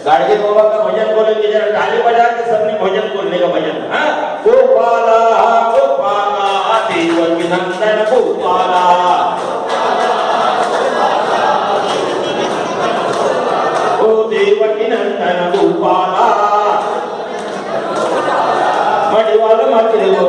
गाड़गे बाबा का भजन बोलेंगे, जरा ताली बजा के सबने भजन बोलने का भजन। हाँ, गोपाला गोपाला देवकी नंदन गोपाला, ओ देवकी नंदन गोपाला, मड़वाल मत देव